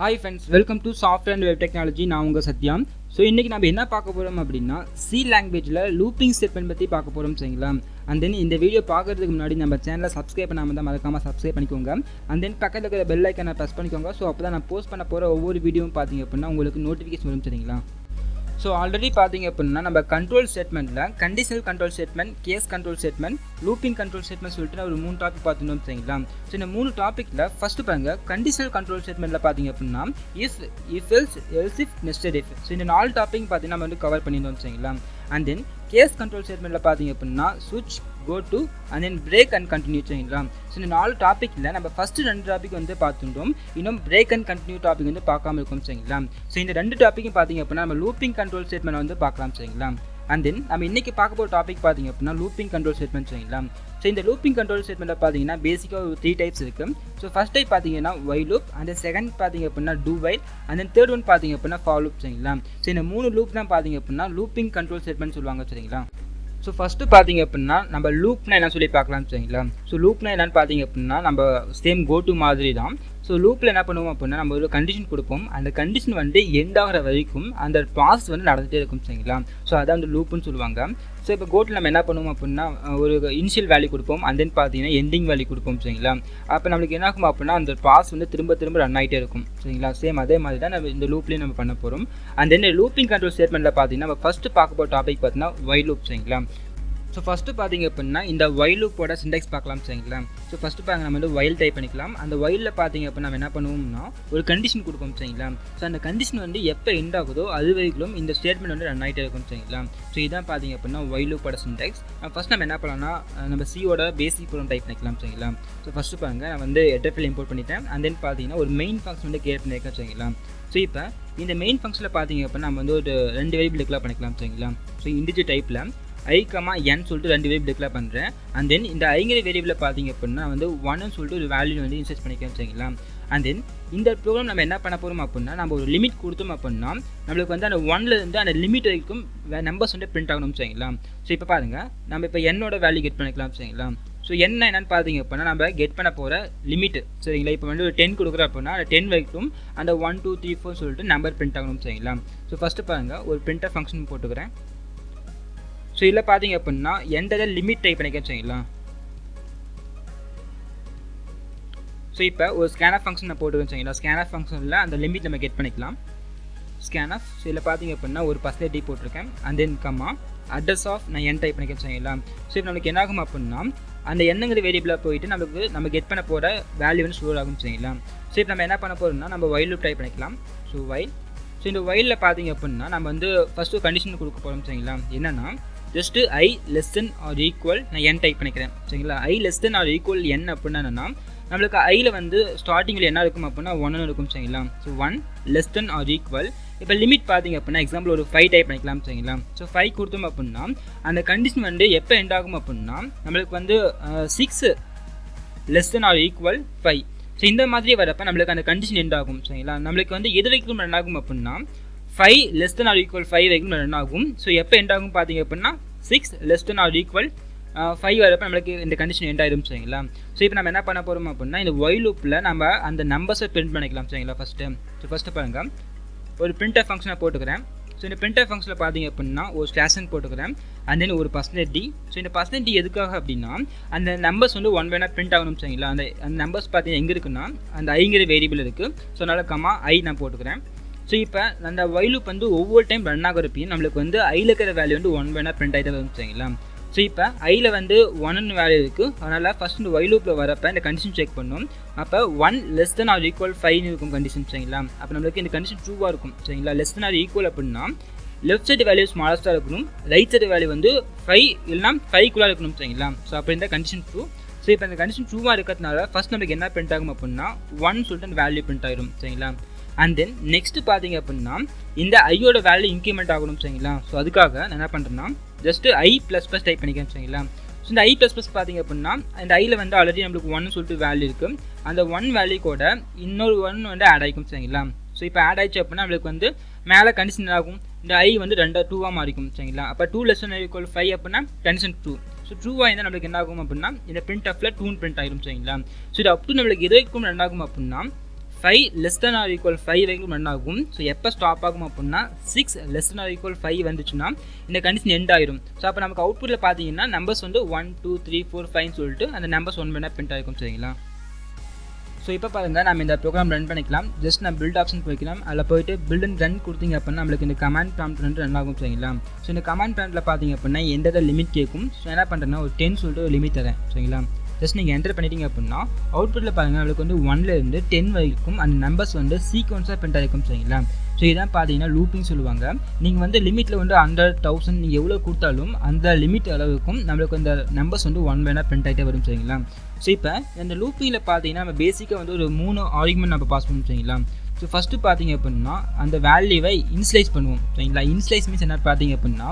Hi friends, welcome to Software and Web Technology. நான் உங்கள் Sathya. So இன்றைக்கி நம்ம என்ன பார்க்க போகிறோம் அப்படின்னா சி லாங்குவேஜில் லூப்பிங் ஸ்டேட்மெண்ட் பற்றி பார்க்க போகிறோம் சரிங்களா. அண்ட் தென் இந்த வீடியோ பார்க்குறதுக்கு முன்னாடி நம்ம சேனலை சப்ஸ்கிரைப் பண்ணாமல் தான் மறக்காமல் சப்ஸ்கிரைப் பண்ணிக்கோங்க. அண்ட் தென் பக்கத்தில் இருக்கிற பெல் ஐக்கனை ப்ரெஸ் பண்ணிக்கோங்க. ஸோ அப்போ தான் நான் போஸ்ட் பண்ண போகிற ஒவ்வொரு வீடியோவும் பார்த்தீங்க அப்படின்னா உங்களுக்கு நோட்டிஃபிகேஷன் வரும் சரிங்களா. ஸோ ஆல்ரெடி பார்த்தீங்க அப்படின்னா நம்ம கண்ட்ரோல் ஸ்டேட்மெண்ட்டில் conditional control statement, case control statement, looping control statement சொல்லிட்டு ஒரு 3 டாபிக் பார்த்துட்டோம் சரிங்களா. ஸோ இந்த 3 டாப்பிக்கில் ஃபஸ்ட்டு பாருங்க கண்டிஷனல் கண்ட்ரோல் ஸ்டேட்மெண்ட்டில் பார்த்தீங்க அப்படின்னா if else if nested if. So இந்த 4 டாபிக் பார்த்தீங்கன்னா நம்ம வந்து கவர் பண்ணியிருந்தோம் சரிங்களா. அண்ட் தென் கேஸ் கண்ட்ரோல் ஸ்டேட்மெண்ட்டில் பார்த்தீங்க அப்படின்னா சுவிட்ச், go to and then break and continue சரிங்களா. ஸோ இந்த 4 டாப்பிக்கில் நம்ம ஃபஸ்ட்டு 2 டாபிக் வந்து பார்த்துட்டோம். இன்னும் பிரேக் அண்ட் கண்டினியூ டாபிக் வந்து பார்க்காம இருக்கும் சரிங்களா. ஸோ இந்த 2 டாப்பிக்கும் பார்த்தீங்க அப்படின்னா நம்ம லூப்பிங் கண்ட்ரோல் ஸ்டேட்மெண்ட் வந்து பார்க்கலாம் சரிங்களா. அண்ட் தென் நம்ம இன்றைக்கி பார்க்க போகிற டாபிக் பார்த்தீங்க அப்படின்னா லூப்பிங் கண்ட்ரோல் ஸ்டேட்மெண்ட் சரிங்களா. ஸோ இந்த லூப்பிங் கண்ட்ரோல் ஸ்டேட்மெண்ட்டில் பார்த்தீங்கன்னா பேசிக்காக ஒரு 3 டைப்ஸ் இருக்குது. ஸோ ஃபஸ்ட் டைப் பார்த்தீங்கன்னா வைல் லூப், அண்ட் செகண்ட் பார்த்தீங்க அப்படின்னா two while, and then third one பார்த்தீங்க அப்படின்னா ஃபார் லூப் சரிங்களா. ஸோ இந்த 3 லூப் தான் பார்த்தீங்க அப்படின்னா லூப்பிங் கண்ட்ரோல் ஸ்டேட்மெண்ட் சொல்லுவாங்க சரிங்களா. ஸோ ஃபஸ்ட்டு பார்த்தீங்க அப்படின்னா நம்ம லூப்னா என்ன சொல்லி பார்க்கலாம் சரிங்களா. ஸோ லூப்னா என்னென்னு பார்த்தீங்க அப்படின்னா நம்ம சேம் கோ டு மாதிரி தான். ஸோ லூப்பில் என்ன பண்ணுவோம் அப்படின்னா நம்ம ஒரு கண்டிஷன் கொடுப்போம். அந்த கண்டிஷன் வந்து எண்ட் ஆகிற வரைக்கும் அந்த ப்ராசஸ் வந்து நடந்துகிட்டே இருக்கும் சரிங்களா. ஸோ அதான் வந்து லூப்புன்னு சொல்லுவாங்க. ஸோ இப்போ கோட்டில் நம்ம என்ன பண்ணுவோம் அப்படின்னா ஒரு இனிஷியல் வேல்யூ கொடுப்போம், அண்ட் தென் பார்த்தீங்கன்னா எண்டிங் வேல்யூ கொடுப்போம் சரிங்களா. அப்போ நம்மளுக்கு என்ன ஆகும் அப்படின்னா அந்த ப்ராசஸ் வந்து திரும்ப திரும்ப ரன் ஆகிட்டே இருக்கும் சரிங்களா. சேம் அதே மாதிரி தான் நம்ம இந்த லூப்லேயும் நம்ம பண்ண போகிறோம். அண்ட் தென் லூப்பிங் கண்ட்ரோல் ஸ்டேட்மெண்ட்டில் பார்த்தீங்கன்னா நம்ம ஃபஸ்ட்டு பார்க்க போகிற டாபிக் பார்த்தீங்கன்னா வைல் லூப் சரிங்களா. ஸோ ஃபஸ்ட்டு பார்த்தீங்க அப்படின்னா இந்த வைல் லூப்போட சிண்டெக்ஸ் பார்க்கலாம் சரிங்களா. ஸோ ஃபஸ்ட்டு பாருங்க நம்ம வந்து வைல் டைப் பண்ணிக்கலாம். அந்த வைலில் பார்த்தீங்க அப்படின்னா நம்ம என்ன பண்ணுவோம்னா ஒரு கண்டிஷன் கொடுப்போம் சரிங்களா. ஸோ அந்த கண்டிஷன் வந்து எப்போ எண்ட் ஆகுதோ அது வரைக்கும் இந்த ஸ்டேட்மெண்ட் வந்து ரன் ஆகிட்டே இருக்கும் சரிங்களா. ஸோ இதான் பார்த்தீங்க அப்படின்னா வைல் லூப்போட சிண்டெக்ஸ். ஃபஸ்ட் நம்ம என்ன பண்ணலாம்னா நம்ம சியோட பேசிக் ப்ரோக்ராம் டைப் பண்ணிக்கலாம் சரிங்களா. ஸோ ஃபஸ்ட்டு பாருங்கள் நான் வந்து ஹெட்டர் இம்போர்ட் பண்ணிட்டேன். அண்ட் தென் பார்த்தீங்கன்னா ஒரு மெயின் ஃபங்க்ஷன் வந்து கிரியேட் பண்ணியிருக்கேன் சரிங்களா. ஸோ இப்போ இந்த மெயின் ஃபங்க்ஷனில் பார்த்தீங்க அப்படின்னா நம்ம வந்து ஒரு 2 வேரியபிள் டிக்ளேர் பண்ணிக்கலாம் சரிங்களா. ஸோ இண்டிஜர் டைப்பில் i, n சொல்லிட்டு 2 வேரியபிள் டிக்ளேர் பண்ணுறேன். அண்ட் தென் இந்த ஐங்கிற வேரியபிளை பார்த்தீங்க அப்படின்னா வந்து 1ன்னு சொல்லிட்டு ஒரு வேல்யூ வந்து இன்சர்ட் பண்ணிக்கலாம் சரிங்களா. அண்ட் தென் இந்த ப்ரோக்ராம் நம்ம என்ன பண்ண போகிறோம் அப்படின்னா நம்ம ஒரு லிமிட் கொடுத்தோம் அப்படின்னா நம்மளுக்கு வந்து அந்த 1லேருந்து அந்த லிமிட் வரைக்கும் நம்பர்ஸ் வந்து பிரிண்ட் ஆகணும் சரிங்களா. ஸோ இப்போ பாருங்கள் நம்ம இப்போ என்னோட வேல்யூ கெட் பண்ணிக்கலாம் சரிங்களா. ஸோ என்னன்னு பார்த்தீங்க அப்படின்னா நம்ம கெட் பண்ண போகிற லிமிட் சரிங்களா. இப்போ வந்து ஒரு 10 கொடுக்குறோம் அப்படின்னா அந்த 10 வரைக்கும் அந்த 1 2 3 4 சொல்லிட்டு நம்பர் பிரிண்ட் ஆகணும் சரிங்களா. ஸோ ஃபஸ்ட்டு பாருங்கள் ஒரு பிரிண்டர் ஃபங்க்ஷன் போட்டுக்கிறேன். ஸோ இதில் பார்த்தீங்க அப்படின்னா எந்த லிமிட் டைப் பண்ணிக்க சரிங்களா. ஸோ இப்போ ஒரு ஸ்கேன்ஆஃப் ஃபங்க்ஷன் நான் போட்டுக்கிறேன் சரிங்களா. ஸ்கேன்ஆஃப் ஃபங்க்ஷனில் அந்த லிமிட் நம்ம கெட் பண்ணிக்கலாம். ஸ்கேன்ஆஃப் ஸோ இதில் பார்த்தீங்க அப்படின்னா ஒரு % போட்டிருக்கேன். And then comma address of நான் என் டைப் பண்ணிக்கிறேன் சரிங்களா. ஸோ இப்போ நம்மளுக்கு என்ன ஆகும் அப்படின்னா அந்த என்னங்கிற வேரியபிளாக போயிட்டு நம்ம கெட் பண்ண போகிற வேல்யூ வந்து ஸ்டோர் ஆகும் சரிங்களா. ஸோ இப்போ நம்ம என்ன பண்ண போகிறோம்னா நம்ம வைல் லூப் டைப் பண்ணிக்கலாம். ஸோ வைல் ஸோ இந்த வைலில் பார்த்தீங்க அப்படின்னா நம்ம வந்து ஃபஸ்ட்டு கண்டிஷன் கொடுக்க போகிறோம் சரிங்களா. என்னென்னா just i less than or equal நான் n டைப் பண்ணிக்கிறேன் சரிங்களா. i less than or equal n அப்படின்னா என்னென்னா நம்மளுக்கு ஐயில் வந்து ஸ்டார்டிங்கில் என்ன இருக்கும் அப்படின்னா 1ன்னு இருக்கும் சரிங்களா. So 1 less than or equal. இப்போ லிமிட் பார்த்தீங்க அப்படின்னா எக்ஸாம்பிள் ஒரு 5 டைப் பண்ணிக்கலாம் சரிங்களா. ஸோ 5 கொடுத்தோம் அப்படின்னா அந்த கண்டிஷன் வந்து எப்போ எண்ட் ஆகும் அப்படின்னா நம்மளுக்கு வந்து 6 less than or equal 5. So இந்த மாதிரி வரப்போ நம்மளுக்கு அந்த கண்டிஷன் எண்ட் ஆகும் சரிங்களா. நம்மளுக்கு வந்து எது வரைக்கும் ரன் ஆகும் அப்படின்னா 5 less than or equal 5 வரைக்கும் ரன் ஆகும். ஸோ எப்போ எண்ட் ஆகும் பார்த்தீங்க அப்படின்னா 6 less than or equal 5 வரப்போ நம்மளுக்கு இந்த கண்டிஷன் எண்ட் ஆகிடும் சரிங்களா. ஸோ இப்போ நம்ம என்ன பண்ண போகிறோம் அப்படின்னா இந்த வைல் லூப்பில் நம்ம அந்த நம்பர்ஸை பிரிண்ட் பண்ணிக்கலாம் சரிங்களா. ஃபஸ்ட்டு பாருங்கள் ஒரு பிரிண்டர் ஃபங்க்ஷனை போட்டுக்கிறேன். ஸோ இந்த பிரிண்டர் ஃபங்க்ஷனில் பார்த்தீங்க அப்படின்னா ஒரு ஸ்லாஷன் போட்டுக்கிறேன். அண்ட் தென் ஒரு %d. ஸோ இந்த %d எதுக்காக அப்படின்னா அந்த நம்பர்ஸ் வந்து 1 வேணா பிரிண்ட் ஆகணும் சரிங்களா. அந்த நம்பர்ஸ் பார்த்தீங்கன்னா எங்கே இருக்குன்னா அந்த ஐங்கிற வேரியபிள் இருக்குது. ஸோ அதனால் கம்மா i நான் போட்டுக்கிறேன். ஸோ இப்போ அந்த வைல் லூப் வந்து ஒவ்வொரு டைம் ரன் ஆகிறப்பையும் நம்மளுக்கு வந்து ஐயில் இருக்கிற வேல்யூ வந்து 1 வேணா பிரிண்ட் ஆகிட்டு வரும் சரிங்களா. ஸோ இப்போ ஐயில் வந்து 1ன்னு வேல்யூ இருக்குது. அதனால் ஃபஸ்ட் இந்த வைல் லூப்பில் வரப்போ இந்த கண்டிஷன் செக் பண்ணணும். அப்போ 1 less than or equal 5 இருக்கும் கண்டிஷன் சரிங்களா. அப்போ நம்மளுக்கு இந்த கண்டிஷன் ட்ரூவாக இருக்கும் சரிங்களா. less than or equal அப்படின்னா லெஃப்ட் சைடு வேல்யூ ஸ்மாலஸ்ட்டாக இருக்கணும், ரைட் சைடு வேல்யூ வந்து 5 இல்லைனா 5க்குள்ளே இருக்கணும் சரிங்களா. ஸோ அப்போ இந்த கண்டிஷன் ட்ரூ. ஸோ இப்போ இந்த கண்டிஷன் ட்ரூவாக இருக்கிறதுனால ஃபஸ்ட் நமக்கு என்ன பிரிண்ட் ஆகும் அப்படின்னா 1 சொல்லிட்டு அந்த வேல்யூ பிரிண்ட் ஆகிடும் சரிங்களா. அண்ட் தென் நெக்ஸ்ட்டு பார்த்தீங்க அப்படின்னா இந்த ஐயோட வேல்யூ இன்க்ரிமெண்ட் ஆகணும் சரிங்களா. ஸோ அதுக்காக நான் என்ன பண்ணுறேன்னா ஜஸ்ட்டு i++ டைப் பண்ணிக்கிறேன் சரிங்களா. ஸோ இந்த i++ பார்த்தீங்க அப்படின்னா இந்த ஐயில் வந்து ஆல்ரெடி நம்மளுக்கு 1 சொல்லிட்டு வேல்யூ இருக்குது. அந்த 1 வேல்யூ கூட இன்னொரு 1 வந்து ஆட் ஆகிக்கும் சரிங்களா. ஸோ இப்போ ஆட் ஆகிடுச்சு அப்படின்னா நம்மளுக்கு வந்து மேலே கண்டிஷன் ஆகும் இந்த i வந்து 2 மாறிக்கும் சரிங்களா. அப்போ 2 less than or equal 5 அப்படின்னா கண்டிஷன் 2. ஸோ ட்ரூவாக இருந்தால் நம்மளுக்கு என்ன ஆகும் அப்படின்னா இந்த பிரிண்ட் ஆஃபில் 2 பிரிண்ட் ஆகிடும் சரிங்களா. ஸோ இது அப் டு நம்மளுக்கு எது வரைக்கும் ரன் ஆகும் அப்படின்னா 5 less than or equal 5 வரைக்கும் ரன் ஆகும். ஸோ எப்போ ஸ்டாப் ஆகும் அப்படின்னா 6 less than or equal 5 வந்துச்சுன்னா இந்த கண்டிஷன் எண்ட் ஆயிரும். ஸோ அப்போ நமக்கு அவுட்புட்டில் பார்த்தீங்கன்னா நம்பர்ஸ் வந்து 1 2 3 4 5 சொல்லிட்டு அந்த நம்பர்ஸ் 1 பண்ணால் பிரிண்ட் ஆகிருக்கும். சரிங்களா? ஸோ இப்போ பாருங்கள் நம்ம இந்த ப்ரோக்ராம் ரன் பண்ணிக்கலாம். ஜஸ்ட் நான் பில்ட் ஆப்ஷன் போய்க்கலாம். அதில் போய்ட்டு பில்ட் அண்ட் ரன் கொடுத்தீங்க அப்படின்னா நம்மளுக்கு இந்த கமாண்ட் ப்ராம்ப்ட் வந்து ரன் ஆகும். சரிங்களா? ஸோ இந்த கமாண்ட் ப்ராம்ப்ட்டில் பார்த்தீங்க அப்படின்னா எந்த லிமிட் கேட்கும். ஸோ என்ன பண்ணுறேன்னா ஒரு 10 சொல்லிட்டு ஒரு லிமிட் தரேன். சரிங்களா? ஜஸ்ட் நீங்கள் என்டர் பண்ணிட்டீங்க அப்படின்னா அவுட்புட்டில் பாருங்கள் நம்மளுக்கு வந்து 1லேருந்து 10 வரைக்கும் அந்த நம்பர்ஸ் வந்து சீக்வன்ஸாக பிரிண்ட் ஆகிருக்கும். சரிங்களா? ஸோ இதான் பார்த்தீங்கன்னா லூப்பிங் சொல்லுவாங்க. நீங்கள் வந்து லிமிட்டில் வந்து 100 1000 நீங்கள் எவ்வளோ கொடுத்தாலும் அந்த லிமிட் அளவுக்கும் நம்மளுக்கு அந்த நம்பர்ஸ் வந்து 1 வேணால் பிரிண்ட் ஆகிட்டே வரும். சரிங்களா? ஸோ இப்போ இந்த லூப்பிங்கில் பார்த்தீங்கன்னா நம்ம பேசிக்காக வந்து ஒரு 3 ஆர்குமெண்ட் நம்ம பாஸ் பண்ணுவோம். சரிங்களா? ஸோ ஃபஸ்ட்டு பார்த்தீங்க அப்படின்னா அந்த வேல்யூவை இன்ஸ்லைஸ் பண்ணுவோம். சரிங்களா? இன்ஸ்லைஸ் மீன்ஸ் என்ன பார்த்தீங்க அப்படின்னா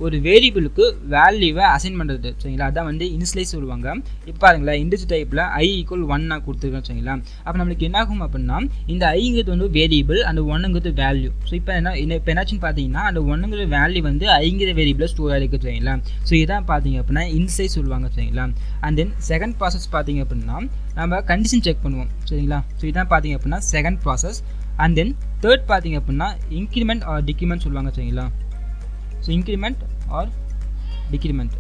ஒரு வேரியபிளுக்கு வேல்யூவை அசைன் பண்ணுறது. சரிங்களா? அதான் வந்து இனிஷியலைஸ் சொல்லுவாங்க. இப்போ பாருங்களேன் இண்டிஜர் டைப்பில் i = 1 நான் கொடுத்துருக்கேன். சரிங்களா? அப்போ நம்மளுக்கு என்ன ஆகும் அப்படின்னா இந்த ஐங்கிறது வந்து வேரியபிள், அந்த 1ங்கிறது வேல்யூ. ஸோ இப்போ இப்போ என்னாச்சுன்னு பார்த்தீங்கன்னா அந்த 1ங்கிற வேல்யூ வந்து ஐங்கிற வேரியபிளில் ஸ்டோர் ஆகிருக்கு. சரிங்களா? ஸோ இதான் பார்த்தீங்க அப்படின்னா இன்ஸ்லைஸ் சொல்லுவாங்க. சரிங்களா? அண்ட் தென் செகண்ட் ப்ராசஸ் பார்த்தீங்க அப்படின்னா நம்ம கண்டிஷன் செக் பண்ணுவோம். சரிங்களா? ஸோ இதான் பார்த்தீங்க அப்படின்னா second process. And then third பார்த்தீங்க அப்படின்னா இன்க்ரிமெண்ட் ஆர் டிக்ரிமெண்ட் சொல்லுவாங்க. சரிங்களா? So increment R decrement.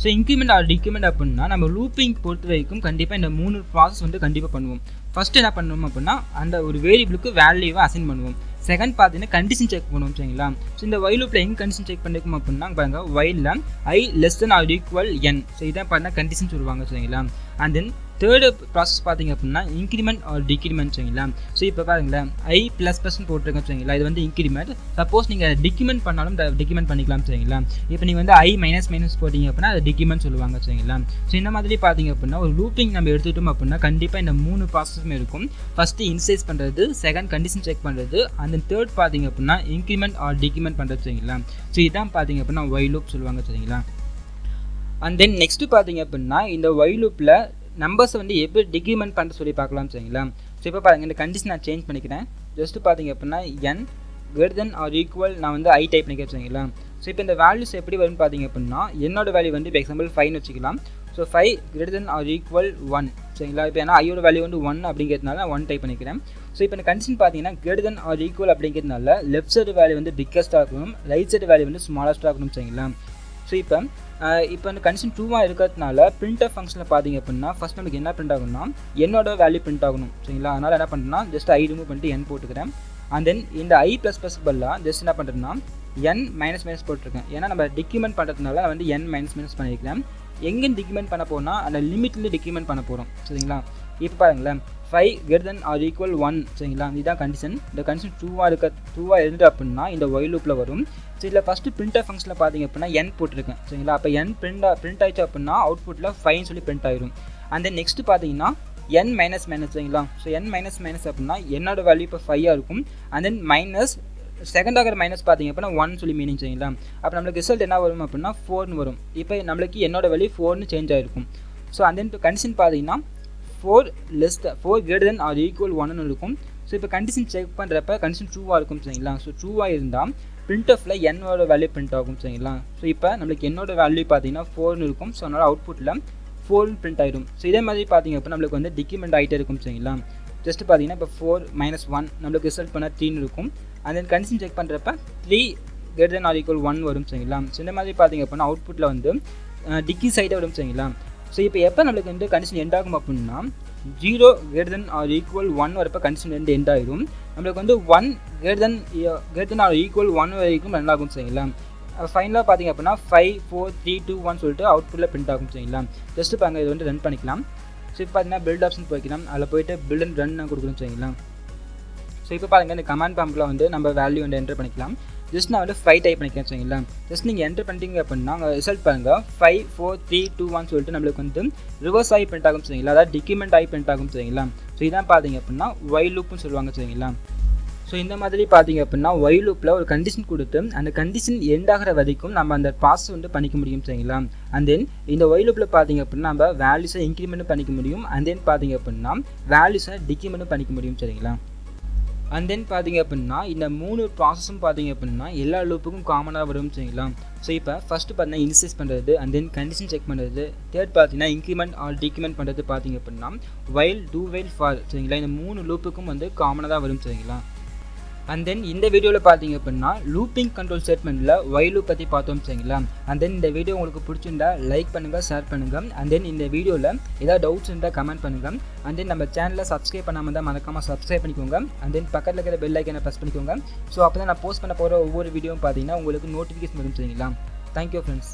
So increment R decrement அப்படின்னா நம்ம லூப்பிங் பொறுத்த வரைக்கும் கண்டிப்பாக இந்த 3 ப்ராசஸ் வந்து கண்டிப்பாக பண்ணுவோம். ஃபஸ்ட்டு என்ன பண்ணுவோம் அப்படின்னா அந்த ஒரு வேரியபிளுக்கு வேல்யூவை அசைன் பண்ணுவோம். செகண்ட் பார்த்தீங்கன்னா கண்டிஷன் செக் பண்ணுவோம். சரிங்களா? ஸோ இந்த வைல் லூப்பில் எங்கே கண்டிஷன் செக் பண்ணிருக்கோம் அப்படின்னா பாருங்கள் வைலில் i less than or equal n. So இதான் பார்த்தீங்கன்னா கண்டிஷன் சொல்லுவாங்க. சரிங்களா? அண்ட் தென் தேர்டு ப்ராசஸ் பார்த்தீங்க அப்படின்னா இன்க்ரிமெண்ட் ஆர் டிக்ரிமெண்ட். சரிங்களா? ஸோ இப்போ பாருங்களேன் i++ போட்டிருக்கேன். சரிங்களா? இது வந்து இன்க்ரிமெண்ட். சப்போஸ் நீங்கள் டிக்ரிமெண்ட் பண்ணாலும் டிக்ரிமெண்ட் பண்ணிக்கலாம். சரிங்களா? இப்போ நீங்கள் வந்து i- போட்டிங்க அப்படின்னா அது டிக்ரிமெண்ட் சொல்லுவாங்க. சரிங்களா? ஸோ இந்த மாதிரி பார்த்தீங்க அப்படின்னா ஒரு லூப்பிங் நம்ம எடுத்துக்கிட்டோம் அப்படின்னா கண்டிப்பாக இந்த 3 ப்ராசஸுமே இருக்கும். ஃபஸ்ட்டு இன்சைஸ் பண்ணுறது, செகண்ட் கண்டிஷன் செக் பண்ணுறது, அண்ட் தென் தேர்ட் பார்த்தீங்க அப்படின்னா இன்க்ரிமெண்ட் ஆர் டிக்ரிமெண்ட் பண்ணுறது. சரிங்களா? ஸோ இதான் பார்த்தீங்க அப்படின்னா வைல் லூப் சொல்லுவாங்க. சரிங்களா? அண்ட் தென் நெக்ஸ்ட்டு பார்த்தீங்க அப்படின்னா இந்த வைல் லூப்பில் நம்பர்ஸை வந்து எப்படி டிக்ரிமெண்ட் பண்ணுற சொல்லி பார்க்கலாம். சரிங்களா? ஸோ இப்போ பாருங்கள் இந்த கண்டிஷன் நான் சேஞ்ச் பண்ணிக்கிறேன். ஜஸ்ட்டு பார்த்தீங்க அப்படின்னா n > நான் வந்து i டைப் பண்ணிக்கிறேன். சரிங்களா? ஸோ இப்போ இந்த வேல்யூஸ் எப்படி வரும்னு பார்த்தீங்க அப்படின்னா என்னோட வேல்யூ வந்து இப்போ எக்ஸாம்பிள் 5ன்னு வச்சுக்கலாம். ஸோ 5 > 1. சரிங்களா? இப்போ ஏன்னா ஐயோட வேல்யூ வந்து 1 அப்படிங்கிறதுனால 1 டைப் பண்ணிக்கிறேன். ஸோ இப்போ இந்த கண்டிஷன் பார்த்தீங்கன்னா > அப்படிங்கிறதுனால லெஃப்ட் சைடு வேல்யூ வந்து பிக்கஸ்ட்டாக இருக்கணும், ரைட் சைடு வேல்யூ வந்து ஸ்மாலஸ்ட்டாக இருக்கணும். சரிங்களா? ஸோ இப்போ இந்த கண்டிஷன் ட்ரூவாக இருக்கிறதுனால பிரிண்டர் ஃபங்க்ஷனில் பார்த்தீங்க அப்படின்னா ஃபஸ்ட் நமக்கு என்ன பிரிண்ட் ஆகும்னா என்னோட வேல்யூ பிரிண்ட் ஆகணும். சரிங்களா? அதனால் என்ன பண்ணுறேன்னா ஜஸ்ட் i ரிமூவ் பண்ணிட்டு n போட்டுக்கிறேன். அண்ட் தென் இந்த i++ பதிலாக ஜஸ்ட் என்ன பண்ணுறேன்னா n - போட்டிருக்கேன். ஏன்னா நம்ம டிக்ரிமெண்ட் பண்ணுறதுனால வந்து n - பண்ணியிருக்கிறேன். எங்கே டிக்ரிமெண்ட் பண்ண போனால் அந்த லிமிட்லேருந்து டிக்ரிமெண்ட் பண்ண போகிறோம். சரிங்களா? இப்போ பாருங்களேன் 5 > 1. சரிங்களா? இதுதான் கண்டிஷன். இந்த கண்டிஷன் ட்ரூவாக இருந்துட்டு அப்படின்னா இந்த வைல் லூப்பில் வரும். ஸோ இதில் ஃபஸ்ட்டு பிரிண்டர் ஃபங்க்ஷனில் பார்த்தீங்க அப்படின்னா n போட்டிருக்கேன். சரிங்களா? அப்போ n பிரிண்ட் ஆயிடுச்சு அப்படின்னா அவுட்புட்டில் 5 சொல்லி பிரிண்ட் ஆயிரும். அண்ட் தென் நெக்ஸ்ட்டு பார்த்தீங்கன்னா n-. சரிங்களா? ஸோ n - அப்படின்னா என்னோட வேல்யூ இப்போ 5ஆக இருக்கும். அண்ட் தென் மைனஸ் செகண்ட் ஆகிற மைனஸ் பார்த்தீங்க அப்படின்னா 1 சொல்லி மீனிங். சரிங்களா? அப்போ நம்மளுக்கு ரிசல்ட் என்ன வரும் அப்படின்னா 4ன்னு வரும். இப்போ நம்மளுக்கு என்னோட வேல்யூ 4ன்னு சேஞ்ச் ஆகிருக்கும். ஸோ அண்ட் தென் இப்போ கண்டிஷன் பார்த்தீங்கன்னா 4 > 1ன்னு இருக்கும். ஸோ இப்போ கண்டிஷன் செக் பண்ணுறப்ப கண்டிஷன் ட்ரூவாக இருக்கும். சரிங்களா? ஸோ ட்ரூவாக இருந்தால் பிரிண்ட்எஃப்ல என்னோட வேல்யூ பிரிண்ட் ஆகும். சரிங்களா? ஸோ இப்போ நம்மளுக்கு என்னோட வேல்யூ பார்த்தீங்கன்னா 4ன்னு இருக்கும். ஸோ அதனால் அவுட்புட்டில் 4 பிரிண்ட் ஆகிடும். ஸோ இதே மாதிரி பார்த்தீங்க அப்படின்னா நம்மளுக்கு வந்து டிக்ரிமெண்ட் ஆகிட்டே இருக்கும். சரிங்களா? ஜஸ்ட் பார்த்தீங்கன்னா இப்போ 4 - 1 நம்மளுக்கு ரிசல்ட் பண்ணால் 3ன்னு இருக்கும். அண்ட் தென் கண்டிஷன் செக் பண்ணுறப்ப 3 > 1 வரும். சரிங்களா? ஸோ இந்த மாதிரி பார்த்தீங்க அப்படின்னா அவுட்புட்டில் வந்து டிக்ரீஸ் ஆகிட்டே வரும். சரிங்களா? ஸோ இப்போ எப்போ நம்மளுக்கு வந்து கண்டிஷன் எண்ட் ஆகும் அப்படின்னா 0 > 1 வரப்போ கண்டிஷன் எண்ட் ஆகிடும். நம்மளுக்கு வந்து 1 > 1 வரைக்கும் ரன் ஆகும். சரிங்களா? ஃபைனலாக பார்த்தீங்க அப்படின்னா 5 4 3 2 1 சொல்லிட்டு அவுட்புட்டில் பிரிண்ட் ஆகும். சரிங்களா? ஜஸ்ட்டு பாருங்கள் இது வந்து ரன் பண்ணிக்கலாம். ஸோ இப்போ பார்த்தீங்கன்னா பில்ட் ஆப்ஷன் போய்க்கலாம். அதில் போய்ட்டு பில்ட் அண்ட் ரன் கொடுக்கணும். சரிங்களா? ஸோ இப்போ பாருங்கள் இந்த கமாண்ட் ப்ராம்ப்டில் வந்து நம்ம வேல்யூ வந்து என்டர் பண்ணிக்கலாம். ஜஸ்ட் நான் வந்து 5 டைப் பண்ணிக்கிறேன். சரிங்களா? ஜஸ்ட் நீங்கள் என்டர் பண்ணிட்டீங்க அப்படின்னா ரிசல்ட் பாருங்கள் 5 4 3 2 1 சொல்லிட்டு நம்மளுக்கு வந்து ரிவர்ஸ் ஆகி பிரிண்ட் ஆகும். சரிங்களா? அதாவது டிக்ரிமெண்ட் ஆகி பிரிண்ட் ஆகும். சரிங்களா? ஸோ இதான் பார்த்தீங்க அப்படின்னா வைல் லூப்னு சொல்லுவாங்க. சரிங்களா? ஸோ இந்த மாதிரி பார்த்தீங்க அப்படின்னா வைல் லூப்பில் ஒரு கண்டிஷன் கொடுத்து அந்த கண்டிஷன் எண்ட் ஆகிற வரைக்கும் நம்ம அந்த ப்ராசஸ் வந்து பண்ணிக்க முடியும். சரிங்களா? அண்ட் தென் இந்த வைல் லூப்பில் பார்த்தீங்க அப்படின்னா நம்ம வேல்யூஸை இன்க்ரிமெண்ட்டும் பண்ணிக்க முடியும். அண்ட் தென் பார்த்தீங்க அப்படின்னா வேல்யூஸை டிக்ரிமெண்ட்டும் பண்ணிக்க முடியும். சரிங்களா? அண்ட் தென் பார்த்தீங்க அப்படின்னா இந்த 3 ப்ராசஸும் பார்த்தீங்க அப்படின்னா எல்லா லூப்புக்கும் காமனாக வரும்னு வச்சுக்கலாம். ஸோ இப்போ ஃபஸ்ட்டு பார்த்தீங்கன்னா இனிஷியலைஸ் பண்ணுறது, அண்ட் தென் கண்டிஷன் செக் பண்ணுறது, தேர்ட் பார்த்தீங்கன்னா இன்க்ரிமெண்ட் ஆர் டிக்ரிமெண்ட் பண்ணுறது பார்த்தீங்க அப்படின்னா வைல், டூ வைல், ஃபார் சரிங்களா. இந்த 3 லூப்புக்கும் வந்து காமனாக தான் வரும் சரிங்களா. அண்ட் தென் இந்த வீடியோவில் பார்த்தீங்க அப்படின்னா லூப்பிங் கண்ட்ரோல் ஸ்டேட்மெண்ட்டில் வைல் லூப் பற்றி பார்த்தோம் சரிங்களா. அண்ட் தென் இந்த வீடியோ உங்களுக்கு பிடிச்சிருந்தா லைக் பண்ணுங்கள், ஷேர் பண்ணுங்கள். அண்ட் தென் இந்த வீடியோவில் ஏதாவது டவுட்ஸ் இருந்தால் கமெண்ட் பண்ணுங்கள். அண்ட் தென் நம்ம சேனலை சப்ஸ்கிரைப் பண்ணாமல் தான் மறக்காமல் சப்ஸ்கிரைப் பண்ணிக்கோங்க. அண்ட் தென் பக்கத்தில் இருக்கிற பெல் ஐக்கனை ப்ரெஸ் பண்ணிக்கோங்க. ஸோ அப்போ தான் நான் போஸ்ட் பண்ண போகிற ஒவ்வொரு வீடியோவும் பார்த்தீங்கன்னா உங்களுக்கு நோட்டிஃபிகேஷன் வரும் சரிங்களா. Thank you friends.